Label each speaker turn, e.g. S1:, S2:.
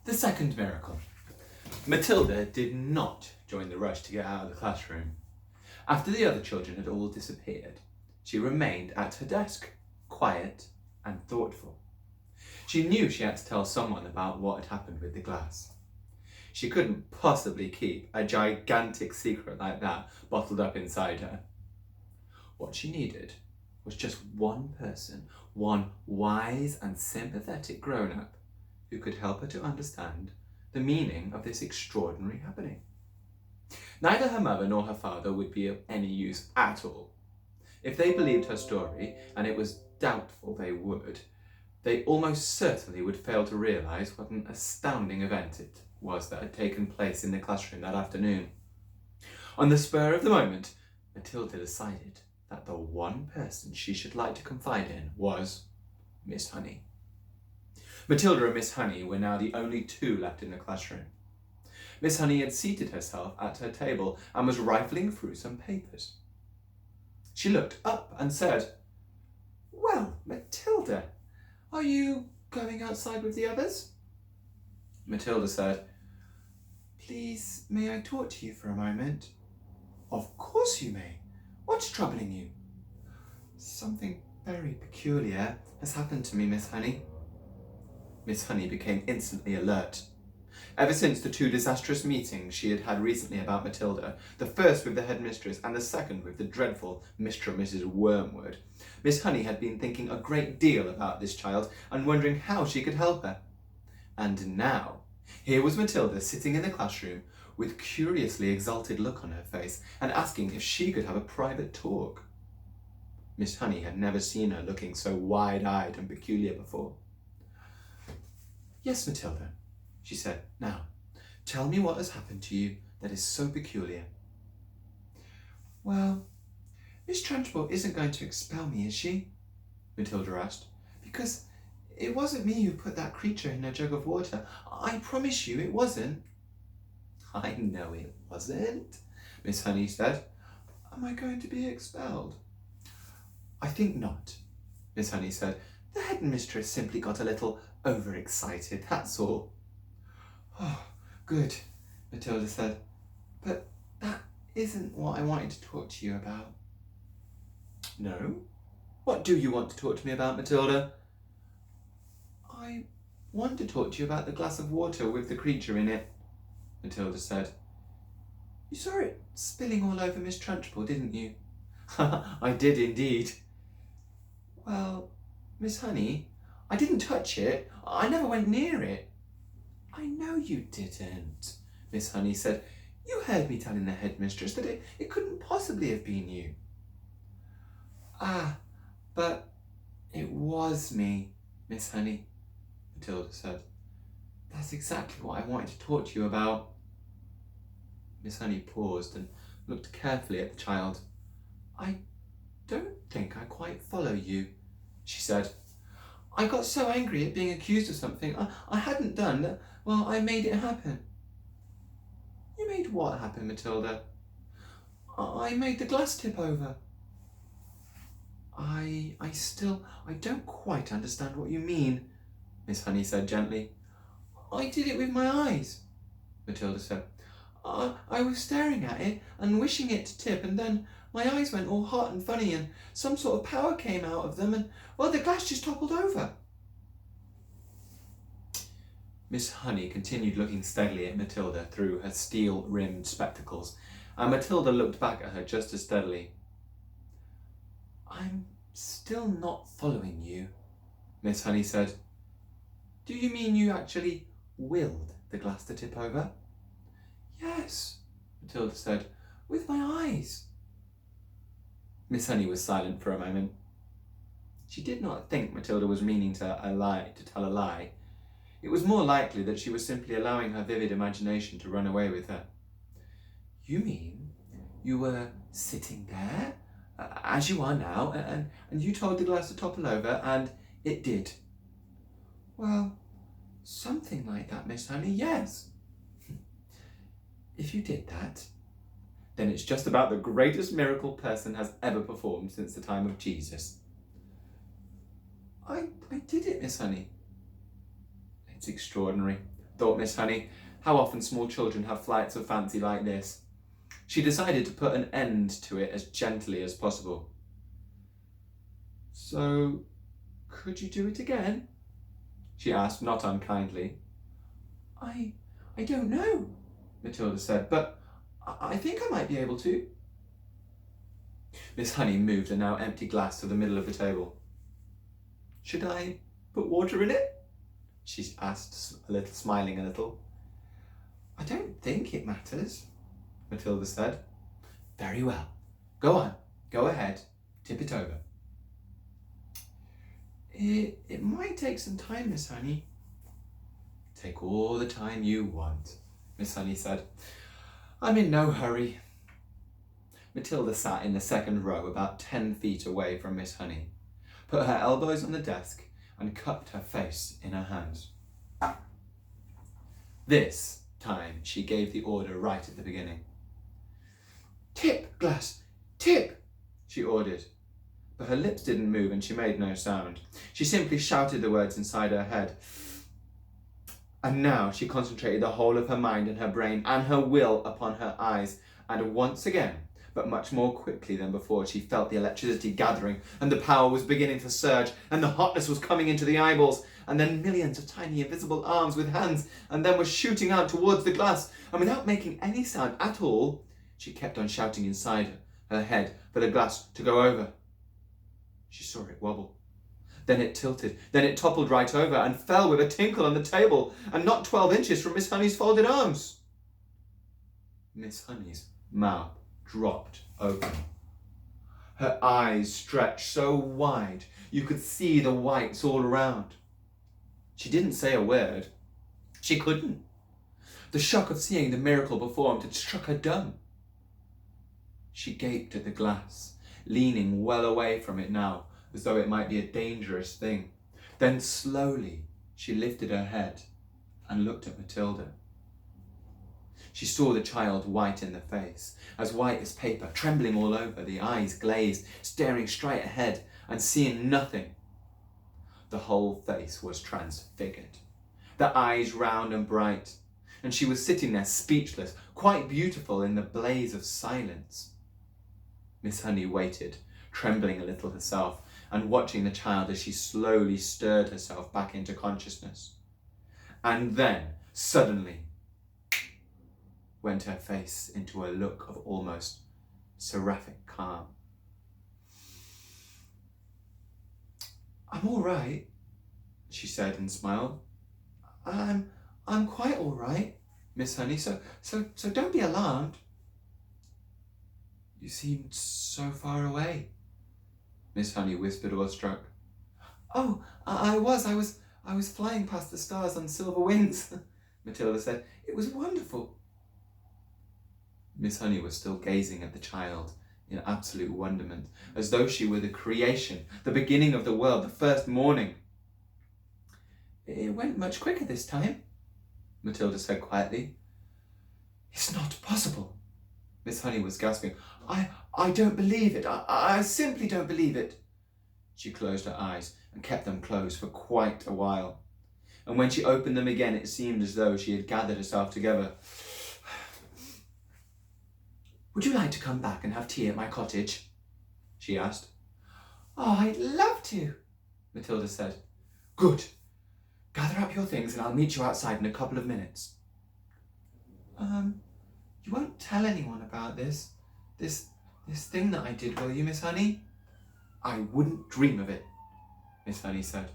S1: The second miracle. Matilda did not join the rush to get out of the classroom. After the other children had all disappeared, she remained at her desk, quiet and thoughtful. She knew she had to tell someone about what had happened with the glass. She couldn't possibly keep a gigantic secret like that bottled up inside her. What she needed was just one person, one wise and sympathetic grown-up who could help her to understand the meaning of this extraordinary happening. Neither her mother nor her father would be of any use at all. If they believed her story, and it was doubtful they would, they almost certainly would fail to realise what an astounding event it was that had taken place in the classroom that afternoon. On the spur of the moment, Matilda decided that the one person she should like to confide in was Miss Honey. Matilda and Miss Honey were now the only two left in the classroom. Miss Honey had seated herself at her table and was rifling through some papers. She looked up and said, "Well, Matilda, are you going outside with the others?" Matilda said, "Please, may I talk to you for a moment?" "Of course you may. What's troubling you?" "Something very peculiar has happened to me, Miss Honey." Miss Honey became instantly alert. Ever since the two disastrous meetings she had had recently about Matilda, the first with the headmistress and the second with the dreadful Mr. and Mrs. Wormwood, Miss Honey had been thinking a great deal about this child and wondering how she could help her. And now, here was Matilda sitting in the classroom with curiously exalted look on her face and asking if she could have a private talk. Miss Honey had never seen her looking so wide-eyed and peculiar before. "Yes, Matilda," she said. "Now, tell me what has happened to you that is so peculiar." "Well, Miss Trunchbull isn't going to expel me, is she?" Matilda asked. "Because it wasn't me who put that creature in a jug of water. I promise you it wasn't." "I know it wasn't," Miss Honey said. "Am I going to be expelled?" "I think not," Miss Honey said. "The headmistress simply got a little overexcited, that's all." "Oh, good," Matilda said. "But that isn't what I wanted to talk to you about." "No? What do you want to talk to me about, Matilda?" "I want to talk to you about the glass of water with the creature in it," Matilda said. "You saw it spilling all over Miss Trunchbull, didn't you?" "I did indeed." "Well, Miss Honey, I didn't touch it. I never went near it." "I know you didn't," Miss Honey said. "You heard me telling the headmistress that it couldn't possibly have been you." "Ah, but it was me, Miss Honey," Matilda said. "That's exactly what I wanted to talk to you about." Miss Honey paused and looked carefully at the child. "I don't think I quite follow you," she said. "I got so angry at being accused of something I hadn't done that, well, I made it happen." "You made what happen, Matilda?" "I made the glass tip over." I don't quite understand what you mean," Miss Honey said gently. "I did it with my eyes," Matilda said. I was staring at it and wishing it to tip, and then my eyes went all hot and funny and some sort of power came out of them and, well, the glass just toppled over." Miss Honey continued looking steadily at Matilda through her steel-rimmed spectacles, and Matilda looked back at her just as steadily. "I'm still not following you," Miss Honey said. "Do you mean you actually willed the glass to tip over?" "Yes," Matilda said, "with my eyes." Miss Honey was silent for a moment. She did not think Matilda was meaning to tell a lie. It was more likely that she was simply allowing her vivid imagination to run away with her. "You mean you were sitting there, as you are now, and you told the glass to topple over, and it did?" "Well, something like that, Miss Honey, yes." "If you did that, then it's just about the greatest miracle person has ever performed since the time of Jesus." I did it, Miss Honey." "It's extraordinary. thought Miss Honey. How often small children have flights of fancy like this. She decided to put an end to it as gently as possible. So, could you do it again? She asked, not unkindly. I don't know, Matilda said, but I think I might be able to. Miss Honey moved a now empty glass to the middle of the table. Should I put water in it? She asked, smiling a little. I don't think it matters, Matilda said. Very well. Go on. Go ahead. Tip it over. It might take some time, Miss Honey. Take all the time you want, Miss Honey said. I'm in no hurry. Matilda sat in the second row about 10 feet away from Miss Honey, put her elbows on the desk and cupped her face in her hands. This time she gave the order right at the beginning. Tip, glass, tip, she ordered. But her lips didn't move and she made no sound. She simply shouted the words inside her head. And now she concentrated the whole of her mind and her brain and her will upon her eyes. And once again, but much more quickly than before, she felt the electricity gathering and the power was beginning to surge and the hotness was coming into the eyeballs and then millions of tiny invisible arms with hands and then were shooting out towards the glass. And without making any sound at all, she kept on shouting inside her head for the glass to go over. She saw it wobble. Then it tilted. Then it toppled right over and fell with a tinkle on the table and not 12 inches from Miss Honey's folded arms. Miss Honey's mouth dropped open. Her eyes stretched so wide you could see the whites all around. She didn't say a word. She couldn't. The shock of seeing the miracle performed had struck her dumb. She gaped at the glass, leaning well away from it now, as though it might be a dangerous thing. Then slowly she lifted her head and looked at Matilda. She saw the child white in the face, as white as paper, trembling all over, the eyes glazed, staring straight ahead and seeing nothing. The whole face was transfigured, the eyes round and bright, and she was sitting there speechless, quite beautiful in the blaze of silence. Miss Honey waited, trembling a little herself, and watching the child as she slowly stirred herself back into consciousness. And then, suddenly, went her face into a look of almost seraphic calm. I'm all right, she said and smiled. I'm quite all right, Miss Honey, so don't be alarmed. You seemed so far away, Miss Honey whispered, awestruck. Oh, I was flying past the stars on silver wings, Matilda said. It was wonderful. Miss Honey was still gazing at the child in absolute wonderment, as though she were the creation, the beginning of the world, the first morning. It went much quicker this time, Matilda said quietly. It's not possible, Miss Honey was gasping. I don't believe it. I simply don't believe it. She closed her eyes and kept them closed for quite a while. And when she opened them again, it seemed as though she had gathered herself together. Would you like to come back and have tea at my cottage? She asked. Oh, I'd love to, Matilda said. Good. Gather up your things and I'll meet you outside in a couple of minutes. You won't tell anyone about this thing that I did, will you, Miss Honey? I wouldn't dream of it, Miss Honey said.